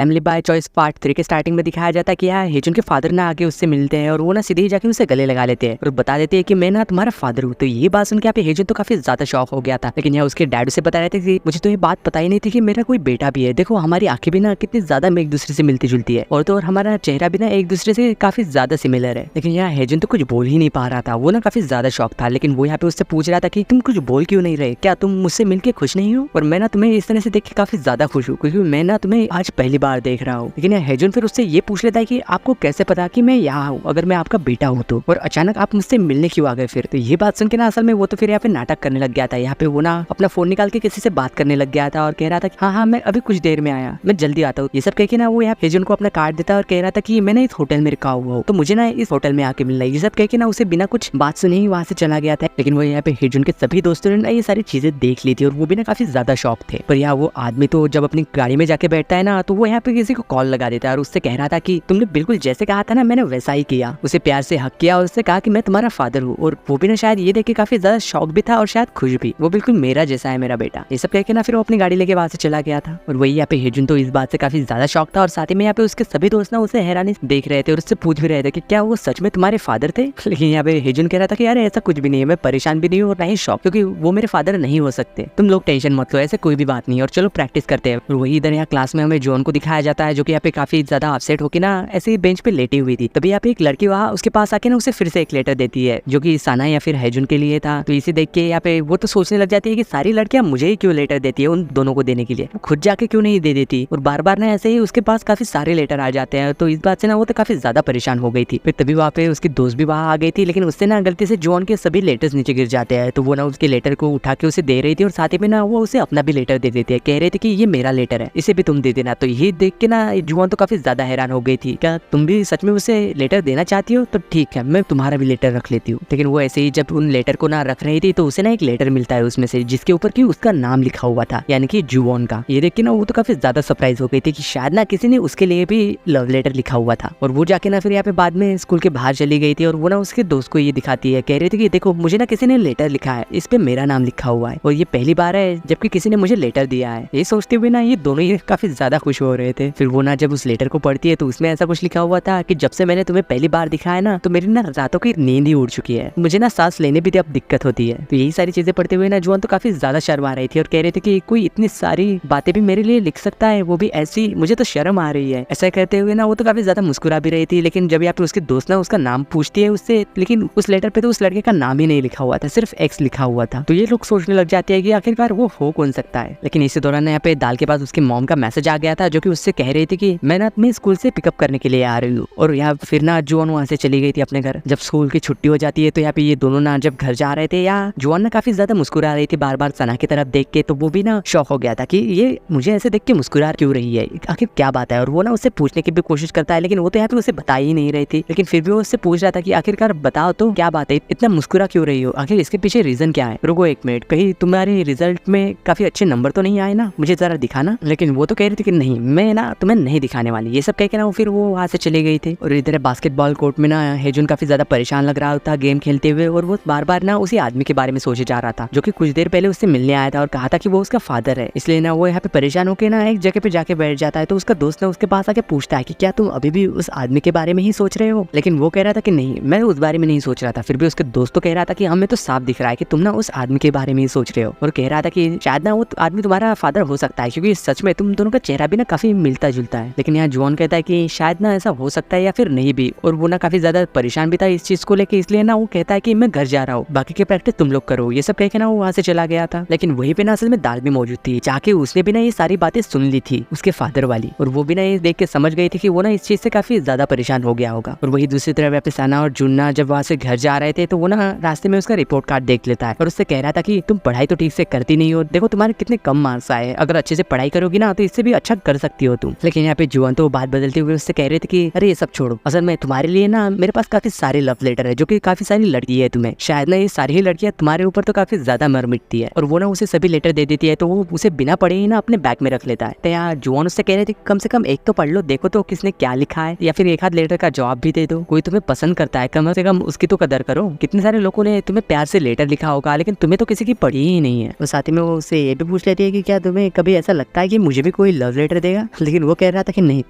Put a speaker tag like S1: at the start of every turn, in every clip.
S1: Family by choice part 3 के starting में दिखाया जाता है कि यार हेजुन के फादर ना आके उससे मिलते हैं और वो ना सीधे ही जाके उसे गले लगा लेते हैं और बता देते हैं कि मैं ना तुम्हारा फादर हूँ। तो ये बात सुन के यहाँ पे हेजुन तो काफी ज्यादा शॉक हो गया था, लेकिन यहाँ उसके डैड से बता रहे थे कि मुझे तो ये बात पता ही नहीं थी कि मेरा कोई बेटा भी है। देखो हमारी आंखें भी ना कितनी ज्यादा में एक दूसरे से मिलती जुलती है और तो और हमारा चेहरा भी ना एक दूसरे से काफी ज्यादा सिमिलर है। लेकिन यहाँ हेजुन तो कुछ बोल ही नहीं पा रहा था, वो ना काफी ज्यादा शॉक था। लेकिन वो यहाँ पे उससे पूछ रहा था कि तुम कुछ बोल क्यों नहीं रहे, क्या तुम मुझसे मिलके खुश नहीं हो? और मैं ना तुम्हें इस तरह से देख के काफी ज्यादा खुश हूँ क्योंकि मैं ना तुम्हें आज पहली बार देख रहा हूँ। लेकिन हेजुन फिर उससे ये पूछ लेता है कि आपको कैसे पता कि मैं यहाँ हूँ, अगर मैं आपका बेटा हूँ तो, और अचानक आप मुझसे मिलने क्यों आ गए फिर? तो ये बात सुन के ना असल में वो तो फिर यहाँ पे नाटक करने लग गया था। यहाँ पे वो ना अपना फोन निकाल के किसी से बात करने लग गया था और कह रहा था हाँ हाँ मैं अभी कुछ देर में आया, मैं जल्दी आता हूँ। ये सब कह के ना वो यहाँ हेजुन को अपना कार्ड देता है और कह रहा था कि मैं ना इस होटल में रुका हुआ हूँ तो मुझे ना इस होटल में आके मिलना है। ये सब कह के ना उसे बिना कुछ बात सुने ही वहाँ से चला गया था। लेकिन वो यहाँ पे हेजुन के सभी दोस्तों ने ना ये सारी चीजें देख ली थी और वो भी ना काफी ज्यादा शॉक थे। पर यहाँ वो आदमी तो जब अपनी गाड़ी में जाके बैठता है ना तो वो यहाँ पे किसी को कॉल लगा देता है और उससे कह रहा था कि तुमने बिल्कुल जैसे कहा था ना मैंने वैसा ही किया। उसे प्यार से हक किया और उससे कहा कि मैं तुम्हारा फादर हूँ। और वो भी ना शायद ये देख के काफी ज्यादा शॉक भी था और शायद खुश भी, वो बिल्कुल मेरा जैसा है मेरा बेटा। ये सब कह के ना फिर वो अपनी गाड़ी लेके वहां से चला गया था। और वही यहाँ पे हेजुन तो इस बात से काफी ज्यादा शॉक था और साथ ही में यहाँ पे उसके सभी दोस्त ना उसे हैरानी से देख रहे थे और उससे पूछ भी रहे थे कि क्या वो सच में तुम्हारे फादर थे। लेकिन यहाँ पे हेजुन कह रहा था कि यार ऐसा कुछ भी नहीं है, मैं परेशान भी नहीं हूँ और ना ही शॉक, क्योंकि वो मेरे फादर नहीं हो सकते। तुम लोग टेंशन मत लो, ऐसे कोई भी बात नहीं और चलो प्रैक्टिस करते हैं। और वही इधर यहाँ क्लास में हमें जॉन को दिखाया जाता है जो कि यहाँ पे काफी ज्यादा अपसेट होकर ना ऐसे ही बेंच पे लेटी हुई थी। तभी यहाँ पे एक लड़की वहाँ उसके पास आके ना उसे फिर से एक लेटर देती है जो कि साना या फिर हेजुन के लिए था। तो इसे देख के यहाँ पे वो तो सोचने लग जाती है कि सारी लड़कियां मुझे ही क्यों लेटर देती है उन दोनों को देने के लिए, वो खुद जाके क्यों नहीं दे देती। और बार बार ना ऐसे ही उसके पास काफी सारे लेटर आ जाते हैं। तो इस बात से ना वो तो काफी ज्यादा परेशान हो गई थी। फिर तभी वहाँ पे उसकी दोस्त भी वहाँ आ गई थी, लेकिन उससे ना गलती से जॉन के सभी लेटर्स नीचे गिर जाते हैं। तो वो ना उसके लेटर को उठा के उसे दे रही थी और साथ ही में ना वो उसे अपना भी लेटर दे देती है, कह रहे थे कि ये मेरा लेटर है, इसे भी तुम दे देना। तो ये देख के ना जॉन तो काफी ज्यादा हैरान हो गई थी, क्या तुम भी सच में उसे लेटर देना चाहती हो? तो ठीक है मैं तुम्हारा भी लेटर रख लेती हूँ। लेकिन वो ऐसे ही जब उन लेटर को ना रख रही थी तो उसे ना एक लेटर मिलता है उसमें से जिसके ऊपर की उसका नाम लिखा हुआ था, यानी कि जुवॉन का। ये देख के ना वो तो काफी ज्यादा सरप्राइज हो गई थी कि शायद ना किसी ने उसके लिए भी लव लेटर लिखा हुआ था। और वो जाके ना फिर यहाँ पे बाद में स्कूल के बाहर चली गई थी और वो ना उसके दोस्त को ये दिखाती है, कह रही थी कि देखो मुझे ना किसी ने लेटर लिखा है, इस पे मेरा नाम लिखा हुआ है और ये पहली बार है जबकि किसी ने मुझे लेटर दिया है। ये सोचते हुए ना ये दोनों ही काफी ज्यादा खुश हो रहे थे। फिर वो ना जब उस लेटर को पढ़ती है तो उसमें ऐसा कुछ लिखा हुआ था कि जब से मैंने तुम्हें पहली बार दिखा है ना तो मेरी ना रातों की नींद ही उड़ चुकी है, मुझे ना सांस लेने भी अब दिक्कत होती है। तो यही सारी चीजें पढ़ते हुए ना जॉन तो काफी ज्यादा शर्मा रही थी और कह रहे थे कि कोई इतनी सारी बातें भी मेरे लिए लिख सकता है, वो भी ऐसी, मुझे तो शर्म आ रही है। ऐसा कहते हुए ना वो तो काफी ज्यादा मुस्कुरा भी रही थी। लेकिन जब यहाँ पे उसके दोस्त ना उसका नाम पूछती है उससे, लेकिन उस लेटर पे तो उस लड़के का नाम ही नहीं लिखा हुआ था, सिर्फ एक्स लिखा हुआ था। तो ये लोग सोचने लग जाते हैं कि आखिरकार वो हो कौन सकता है। लेकिन इसी दौरान यहाँ पे दाल के पास उसकी मॉम का मैसेज आ गया था जो कि उससे कह रही थी कि मैं ना तुम्हें स्कूल से पिकअप करने के लिए आ रही हूँ। और यहाँ फिर ना जॉन वहाँ से चली गई थी अपने घर। जब स्कूल की छुट्टी हो जाती है तो यहाँ पे ये दोनों ना जब घर जा रहे थे, या जॉन ना काफी ज्यादा मुस्कुरा रही थी बार बार सना की तरफ देख के। तो वो भी ना शॉक हो गया था कि ये मुझे ऐसे देख के मुस्कुरा क्यों रही है, आखिर क्या बात है। और वो ना उससे पूछने की भी कोशिश करता है लेकिन वो तो यहाँ पे उसे बता ही नहीं रही थी। लेकिन फिर भी वो उससे पूछ रहा था कि आखिरकार बताओ तो क्या बात है, इतना मुस्कुरा क्यों रही हो, आखिर इसके पीछे रीजन क्या है। रुको एक मिनट, कहीं तुम्हारे रिजल्ट में काफी अच्छे नंबर तो नहीं आए ना, मुझे जरा दिखाना। लेकिन वो तो कह रही थी कि नहीं मैं ना तुम्हें नहीं दिखाने वाली। ये सब कह के ना फिर वो वहाँ से चली गई थी। और इधर बास्केटबॉल कोर्ट में ना हेजुन काफी ज्यादा परेशान लग रहा था गेम खेलते हुए और वो बार बार ना उसी आदमी के बारे में सोचे जा रहा था जो कि कुछ देर पहले उससे मिलने आया था और कहा था कि वो उसका फादर है। इसलिए ना वो यहाँ पे परेशान होकर ना एक जगह पे जाके बैठ जाता है। तो उसका दोस्त ना उसके पास आके पूछता है कि क्या तुम अभी भी उस आदमी के बारे में ही सोच रहे हो? लेकिन वो कह रहा था कि नहीं मैं उस बारे में नहीं सोच रहा था। फिर भी उसके दोस्त तो कह रहा था कि हमें तो साफ दिख रहा है कि तुम ना उस आदमी के बारे में ही सोच रहे हो। और कह रहा था कि शायद ना वो आदमी तुम्हारा फादर हो सकता है क्योंकि सच में तुम दोनों का चेहरा भी ना काफी मिलता जुलता है। लेकिन यहाँ जॉन कहता है कि शायद ना ऐसा हो सकता है या फिर नहीं भी। और वो ना काफी ज्यादा परेशान भी था इस चीज को लेके, इसलिए ना वो कहता है कि मैं घर जा रहा हूँ, बाकी की प्रैक्टिस तुम लोग करो। ये सब कह के ना वो वहाँ से चला गया था। लेकिन वहीं पे ना असल में दाल भी मौजूद थी, जाके उसने भी ना ये सारी बातें सुन ली थी उसके फादर वाली। और वो भी ना ये देख के समझ गई थी कि वो ना इस चीज से काफी ज्यादा परेशान हो गया होगा। और वही दूसरी तरफ यहाँ पे साना और जुन्ना जब वहाँ से घर जा रहे थे तो वो ना रास्ते में उसका रिपोर्ट कार्ड देख लेता है और उससे कह रहा था कि तुम पढ़ाई तो ठीक से करती नहीं हो, देखो तुम्हारे कितने कम मार्क्स आए, अगर अच्छे से पढ़ाई करोगी ना तो इससे भी अच्छा कर सकती हो तुम। लेकिन यहाँ पे जुआन तो बात बदलते हुए उससे कह रहे थे कि अरे ये सब छोड़ो, असल में तुम्हारे लिए ना मेरे पास काफी सारे लव लेटर है जो कि काफी सारी लड़की है तुम्हें, शायद ना ये सारी ही लड़कियां तुम्हारे ऊपर तो काफी ज्यादा मर मिटती है। और वो ना उसे सभी लेटर दे देती है तो वो उसे बिना पढ़े ही ना अपने बैग में रख लेता है। तो यहाँ जुआन उससे कह रहे थे कम से कम एक तो पढ़ लो, देखो तो किसने क्या लिखा है, या फिर एक आध लेटर का जवाब भी दे दो, कोई तुम्हें पसंद करता है कम से कम उसकी तो कदर करो। कितने सारे लोगों ने तुम्हें प्यार से लेटर लिखा होगा लेकिन तुम्हें तो किसी की पढ़ी ही नहीं है। और साथ ही में वो उससे ये भी पूछ लेती है कि क्या तुम्हें कभी ऐसा लगता है कि मुझे भी कोई लव लेटर देगा। लेकिन वो कह रहा था कि नहीं,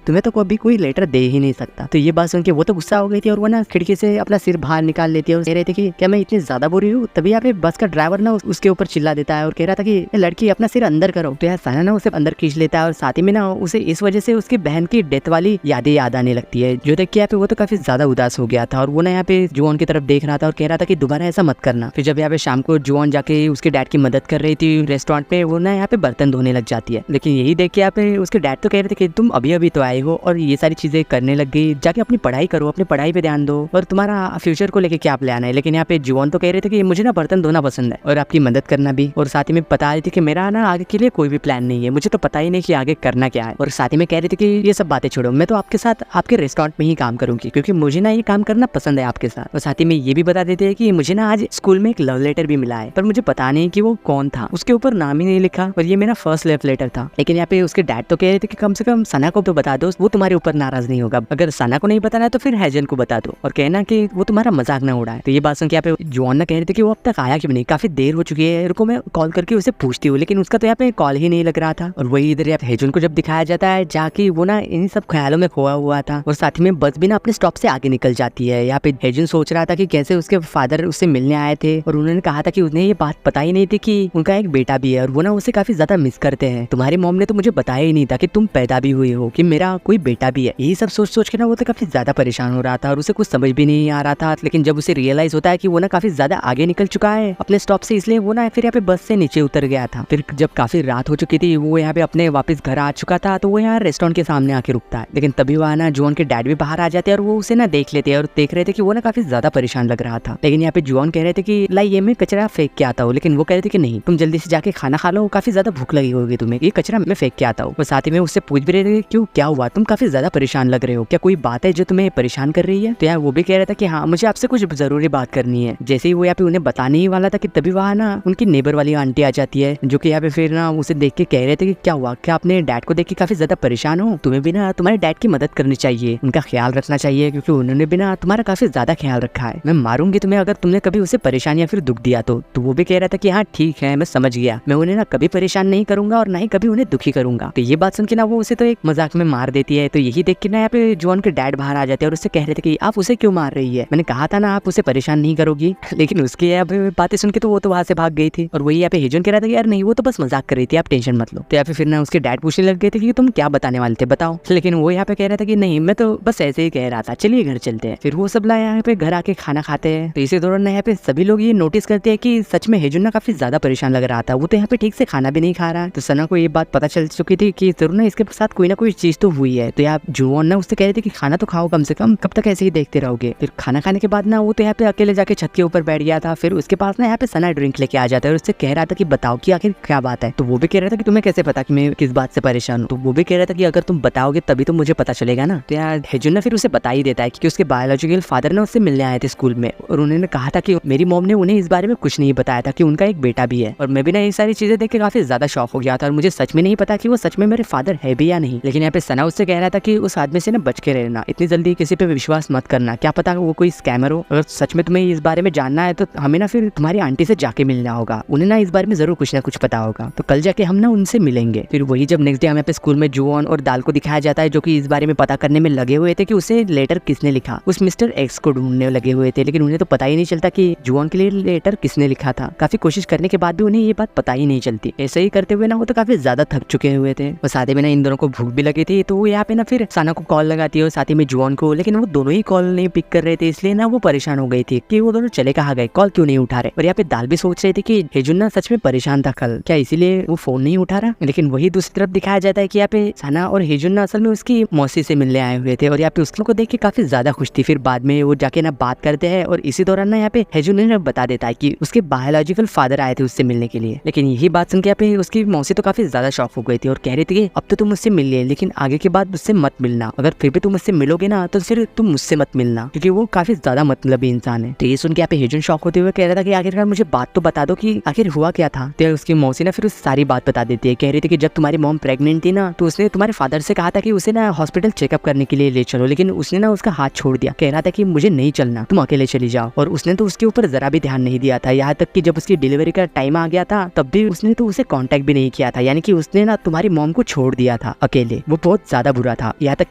S1: तुम्हें तो कभी कोई लेटर दे ही नहीं सकता। तो ये बात सुन के वो तो गुस्सा हो गई थी और वो ना खिड़की से अपना सिर बाहर निकाल लेती है और कह रहे थे कि क्या मैं इतनी ज्यादा बुरी हूँ। तभी यहाँ पे बस का ड्राइवर ना उसके ऊपर चिल्ला देता है और कह रहा था कि लड़की अपना सिर अंदर करो। तो यार सना ना उसे अंदर खींच लेता है और साथ ही में ना उसे इस वजह से उसकी बहन की डेथ वाली यादें याद आने लगती है, जो देख के यहाँ पे वो तो काफी ज्यादा उदास हो गया था और वो ना यहाँ पे जुआन की तरफ देख रहा था और कह रहा था कि दोबारा ऐसा मत करना। फिर जब यहाँ पे शाम को जुआन जाके उसके डैड की मदद कर रही थी रेस्टोरेंट में, वो ना यहाँ पे बर्तन धोने लग जाती है। लेकिन यही देख के यहाँ पे उसके डैड तो कह रहे थे कि तुम अभी अभी तो आए हो और ये सारी चीजें करने लग गई, जाके अपनी पढ़ाई करो, अपनी पढ़ाई पे ध्यान दो और तुम्हारा फ्यूचर को लेके क्या प्लान है। लेकिन यहाँ पे जुआन तो कह रहे थे कि मुझे ना बर्तन धोना पसंद है और आपकी मदद करना भी, और साथ ही में बता रही थी कि मेरा ना आगे के लिए कोई भी प्लान नहीं है, मुझे तो पता ही नहीं कि आगे करना क्या है। और साथ ही में कह रही थी कि ये सब बातें छोड़ो, मैं तो आपके साथ आपके रेस्टोरेंट में ही काम करूंगी क्योंकि मुझे ना ये काम करना पसंद है आपके साथ। और साथ ही में ये भी बता देते हैं कि मुझे ना आज स्कूल में एक लव लेटर भी मिला है, पर मुझे पता नहीं कि वो कौन था, उसके ऊपर नाम ही नहीं लिखा और ये मेरा फर्स्ट लव लेटर था। लेकिन यहाँ पे उसके डैड तो कह रहे थे कि कम से कम सना को तो बता दो, वो तुम्हारे ऊपर नाराज नहीं होगा। अगर सना को नहीं बताना है तो फिर हैजन को बता दो और कहना कि वो तुम्हारा मजाक ना उड़ाए। तो ये बात सुन के यहाँ पे जॉन ना कह रहे थे कि वो अब तक आया क्यों नहीं, काफी देर हो चुकी है, रुको मैं कॉल करके उसे पूछती हूँ। लेकिन उसका तो यहाँ पे कॉल ही नहीं लग रहा था। और वही इधर यहाँ पे हेजुन को जब दिखाया जाता है जाके वो ना इन सब ख्यालों में खोया हुआ था और साथ ही में बस भी ना अपने स्टॉप से आगे निकल जाती है। यहाँ पे हेजुन सोच रहा था कि कैसे उसके फादर उससे मिलने आए थे और उन्होंने कहा था कि उन्हें ये बात पता ही नहीं थी कि उनका एक बेटा भी है और वो ना उसे काफी ज्यादा मिस करते हैं। तुम्हारी मॉम ने तो मुझे बताया ही नहीं था कि तुम पैदा भी हुई हो, कि मेरा कोई बेटा भी है। यही सब सोच सोच के ना वो तो काफी ज्यादा परेशान हो रहा था और उसे कुछ समझ भी नहीं आ रहा था। लेकिन जब उसे रियलाइज होता है कि वो ना काफी ज्यादा आगे निकल चुका है अपने स्टॉप से, इसलिए वो ना फिर यहाँ पे बस से नीचे उतर गया था। फिर जब काफी रात हो चुकी थी, वो यहाँ पे अपने वापस घर आ चुका था, तो वो यहाँ रेस्टोरेंट के सामने आके रुकता है। लेकिन तभी वहाँ ना जुआन के डैड भी बाहर आ जाते हैं और वो उसे ना देख लेते हैं और देख रहे थे कि वो ना काफी ज्यादा परेशान लग रहा था। लेकिन यहाँ पे जुआन कह रहे थे कि लाई ये मैं कचरा फेंक के आता हूँ, लेकिन वो कह रहे थे कि नहीं, तुम जल्दी से जाके खाना खा लो, काफी ज्यादा भूख लगी होगी तुम्हें, ये कचरा मैं फेंक के आता हूँ। और साथ ही में उससे पूछ भी रहे थे क्यों, क्या हुआ, तुम काफी ज्यादा परेशान लग रहे हो, क्या कोई बात है जो तुम्हें परेशान कर रही है। तो यार वो भी कह रहा था कि हाँ मुझे आपसे कुछ जरूरी बात करनी है। जैसे ही वो यहाँ पे उन्हें बताने ही वाला था कि तभी वहाँ ना उनकी नेबर वाली आंटी आ जाती है, जो कि यहाँ पे फिर ना उसे देख के कह रहे थे कि क्या हुआ, क्या अपने डैड को देख के काफी ज्यादा परेशान हो, तुम्हें भी ना तुम्हारे डैड की मदद करनी चाहिए, उनका ख्याल रखना चाहिए, क्योंकि उन्होंने भी ना तुम्हारा काफी ज्यादा ख्याल रखा है। मैं मारूंगी तुम्हें अगर तुमने कभी उसे परेशान या फिर दुख दिया तो वो भी कह रहा था कि हाँ ठीक है मैं समझ गया, मैं उन्हें ना कभी परेशान नहीं करूंगा और ना ही कभी उन्हें दुखी करूंगा। तो ये बात सुन के ना वो उसे तो एक मजाक में मार देती है। तो यही देख के ना यहाँ पे जॉन के डैड बाहर आ जाते हैं और उससे कह रहे थे कि आप उसे क्यों मार रही है, मैंने कहा था ना आप उसे परेशान नहीं करोगी। लेकिन उसकी यहाँ पे बातें सुन के तो वो तो वहां से भाग गई थी। और वही यहाँ पे हेजन कह रहा था कि यार नहीं वो तो बस मजाक कर रही थी, आप टेंशन मत लो। तो यहाँ पे फिर ना उसके डैड पूछने लग गए थे कि तुम क्या बताने वाले थे बताओ। लेकिन वो यहाँ पे कह रहा था कि नहीं मैं तो बस ऐसे ही कह रहा था, चलिए घर चलते हैं। फिर वो सब ना यहाँ पे घर आके खाना खाते हैं। तो इसी दौरान यहाँ पे सभी लोग ये नोटिस करते हैं कि सच में हेजुन ना काफी ज्यादा परेशान लग रहा था, वो तो यहाँ पे ठीक से खाना भी नहीं खा रहा है। तो सना को ये बात पता चल चुकी थी कि जरूर ना इसके साथ कोई ना कोई चीज तो हुई है। तो यहाँ जुआन ना उससे कह रहे थे कि खाना तो खाओ कम से कम, कब तक ऐसे ही देखते रहोगे। फिर खाना खाने के बाद ना वो तो यहाँ पे अकेले जाके छत के ऊपर बैठ गया था। फिर उसके पास ना यहाँ पे सना ड्रिंक लेके आ जाता है और उससे कह रहा था कि बताओ कि आखिर क्या बात है। तो वो भी कह रहा था कि तुम्हें कैसे पता कि मैं किस बात से परेशान हूँ। तो वो भी कह रहा था कि अगर तुम बताओगे तभी तो मुझे पता चलेगा ना। तो यार हेजुन ना फिर उसे बता ही देता है कि उसके बायोलॉजिकल फादर ना उससे मिलने आए थे स्कूल में और उन्होंने कहा था कि मेरी मॉम ने उन्हें इस बारे में कुछ नहीं बताया था कि उनका एक बेटा भी है। और मैं भी ना ये सारी चीजें देख के काफी ज्यादा शॉक हो गया था और मुझे सच में नहीं पता कि वो सच में मेरे फादर है भी या नहीं। लेकिन यहाँ पे सना उससे कह रहा था कि उस आदमी से ना बच के रहना, इतनी जल्दी किसी पे विश्वास मत करना, क्या पता वो कोई स्कैमर हो। अगर सच में तुम्हें इस बारे में जानना है तो हमें ना फिर तुम्हारी आंटी से जाके मिलना होगा, उन्हें ना इस बारे में जरूर कुछ ना कुछ पता होगा। तो कल जाके हम ना उनसे मिलेंगे। फिर वही जब नेक्स्ट डे हमें पे स्कूल में जुआन और दाल को दिखाया जाता है, जो कि इस बारे में पता करने में लगे हुए थे कि उसे लेटर किसने लिखा, उस मिस्टर एक्स को ढूंढने लगे हुए थे। लेकिन उन्हें तो पता ही नहीं चलता कि जुआन के लिए लेटर किसने लिखा था। काफी कोशिश करने के बाद भी उन्हें ये बात पता ही नहीं चलती। ऐसे ही करते हुए ना वो तो काफी ज्यादा थक चुके हुए थे और साथ ही में ना इन दोनों को भूख भी लगी थी। तो वो यहाँ पे ना फिर सना को कॉल लगाती है और साथ ही में जुआन को, लेकिन वो दोनों ही कॉल नहीं पिक कर रहे थे, इसलिए ना वो परेशान हो गई थी कि वो दोनों चले कहाँ गए, कॉल क्यों नहीं उठा रहे। और यहाँ पे दाल भी सोच रही थी कि हेजुन ना सच में परेशान था कल, क्या इसीलिए वो फोन नहीं उठा रहा। लेकिन वही दूसरी तरफ दिखाया जाता है कि यहाँ पे सना और हेजुन ना असल में उसकी मौसी से मिलने आए हुए थे और यहाँ पे उसको देख के काफी ज्यादा खुश थी। फिर बाद में वो जाके ना बात करते हैं और इसी दौरान ना यहाँ पे हेजुन ने बता देता है कि उसके बायोलॉजिकल फादर आए थे उससे मिलने के लिए। लेकिन यही बात सुन के यहाँ पे उसकी मौसी तो काफी ज्यादा शॉक हो गई थी और कह रही थी कि अब तो तुम मुझसे मिल लिए, लेकिन आगे के बाद मुझसे मत मिलना, अगर फिर भी तुम मुझसे मिलोगे ना तो फिर तुम मुझसे मत मिलना, क्योंकि वो काफी ज्यादा मतलबी इंसान है। तो ये सुन के यहाँ पे हेजुन शॉक होते हुए कह रहा था कि आखिरकार मुझे बात तो बता दो कि आखिर हुआ क्या था। तो उसकी मौसी ना फिर उस सारी बात बता देती है, कह रही थी कि जब तुम्हारी मॉम प्रेग्नेंट थी ना तो उसने तुम्हारे फादर से कहा था कि उसे ना हॉस्पिटल चेकअप करने के लिए ले चलो, लेकिन उसने ना उसका हाथ छोड़ दिया, कह रहा था कि मुझे नहीं चलना, तुम अकेले चली जाओ। और उसने तो उसके ऊपर जरा भी ध्यान नहीं दिया था, यहाँ तक कि जब उसकी डिलीवरी का टाइम आ गया था तब भी उसने तो उसे कांटेक्ट भी नहीं किया था, यानी कि उसने ना तुम्हारी मॉम को छोड़ दिया था अकेले, वो बहुत ज्यादा बुरा था। यहाँ तक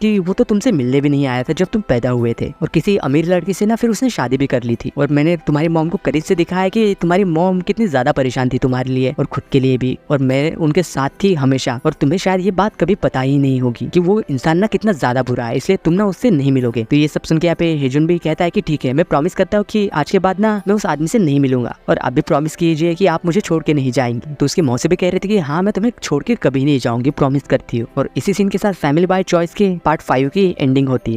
S1: कि वो तो तुमसे मिलने भी नहीं आया था जब तुम पैदा हुए थे, और किसी अमीर लड़की से ना फिर उसने शादी भी कर ली थी। और मैंने तुम्हारी मॉम को करीब से दिखाया है कि तुम्हारी मॉम कितनी ज्यादा परेशान थी तुम्हारे लिए और खुद के लिए भी, और मैं उनके साथ थी हमेशा। और तुम्हें शायद ये बात कभी पता ही नहीं होगी कि वो इंसान ना कितना ज्यादा बुरा है, इसलिए तुम ना उससे नहीं मिलोगे। तो ये सब सुन के यहाँ पे हेजुन भी कहता है कि ठीक है, मैं प्रॉमिस करता हूँ कि आज के बाद ना मैं उस आदमी से नहीं मिलूंगा, और आप भी प्रॉमिस कीजिए कि आप मुझे छोड़ के नहीं जाएंगे। तो उसकी मौसी भी कह रही थी कि हाँ, मैं तुम्हें छोड़ के कभी नहीं जाऊंगी, प्रॉमिस करती हूँ। और इसी सीन के साथ फैमिली बाय चॉइस के पार्ट 5 की एंडिंग होती है।